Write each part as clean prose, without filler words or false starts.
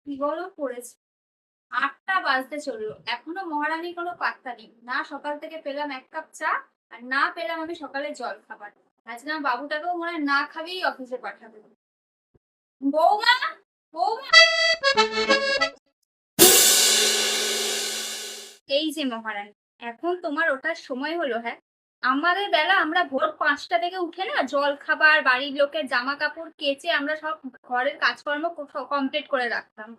কি গরম পড়েছে। ৮টা বাজতে চললো, এখনো মহারানীর কোনো পাত্তা নেই। না সকাল থেকে পেলাম এক কাপ চা, আর না পেলাম আমি সকালে জল খাবার। আজকে আমার বাবুটাকেও মনে হয় না খাবেই অফিসে পাঠাবে। বৌমা, বৌমা, এই যে মহারানী, এখন তোমার ওঠার সময় হলো। হ্যাঁ, আমাদের বেলা আমরা ভোর ৫টা থেকে উঠে না জল খাবার, বাড়ির লোকের জামা কাপড় কেচে আমরা সব ঘরের কাজকর্ম কমপ্লিট করে রাখতাম।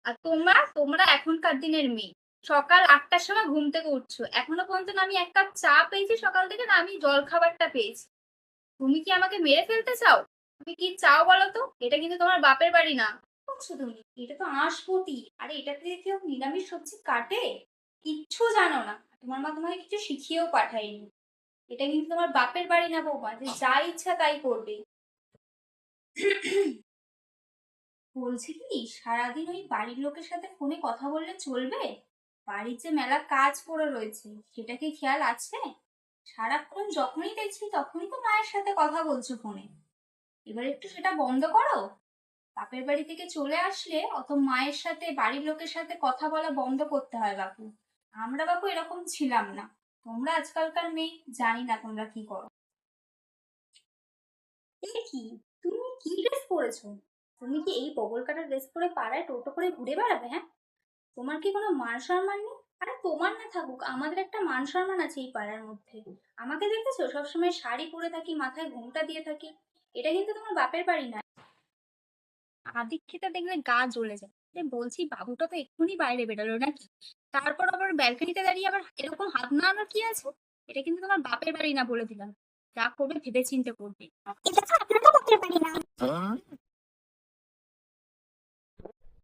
আর তোমরা তোমরা এখনকার দিনের মেয়ে সকাল ৮টার সময় ঘুম থেকে উঠছো, এখনো পর্যন্ত না আমি এক কাপ চা পেয়েছি সকাল থেকে, না আমি জল খাবারটা পেয়েছি। তুমি কি আমাকে মেরে ফেলতে চাও? তুমি কি চাও বলো তো? এটা কিন্তু তোমার বাপের বাড়ি না। বলছো তুমি, এটা তো আঁশবটি। আরে এটাতে কেউ নিরামিষ সবজি কাটে? কিচ্ছু জানো না, তোমার মা তোমাকে কিছু শিখিয়েও পাঠায়নি। এটা কিন্তু তোমার বাপের বাড়ি না বৌমা, যে যা ইচ্ছা তাই করবে। বলছি কি, সারাদিন ওই বাড়ির লোকের সাথে ফোনে কথা বললে চলবে? বাড়ির যে মেলা কাজ পড়ে রয়েছে সেটা কি খেয়াল আছে? সারাক্ষণ যখনই দেখছি তখনই তো মায়ের সাথে কথা বলছো ফোনে। এবার একটু সেটা বন্ধ করো। বাপের বাড়ি থেকে চলে আসলে অত মায়ের সাথে বাড়ির লোকের সাথে কথা বলা বন্ধ করতে হয় বাপু। আমরা বাপু এরকম ছিলাম না। তোমরা আজকালকার মেয়ে, জানি না তোমরা কি করো। এ কি, তুমি কি ড্রেস পরেছো? তুমি কি এই বগল কাটা ড্রেস পরে পাড়ায় টোটো করে ঘুরে বেড়াবে? হ্যাঁ, তোমার কি কোনো মান সম্মান নেই? আরে তোমার না থাকুক, আমাদের একটা মান সম্মান আছে এই পাড়ার মধ্যে। আমাকে দেখেছো সবসময় শাড়ি পরে থাকি, মাথায় ঘোমটা দিয়ে থাকি। এটা কিন্তু তোমার বাপের বাড়ি না। আদিক্ষিতা দেখলে গা জ্বলে যায়। বলছি বাবুটা তো এক্ষুনি বাইরে বেরোলো নাকি, তারপর আবার ব্যালকনিতে দাঁড়িয়ে আবার এরকম হাত নাড়ানোর কি আছে? এটা কিন্তু তোমার বাপের বাড়ি না, বলে দিলাম। যা করবে ভেবেচিন্তে করবে। এটা তো আপনারও বাপের বাড়ি না।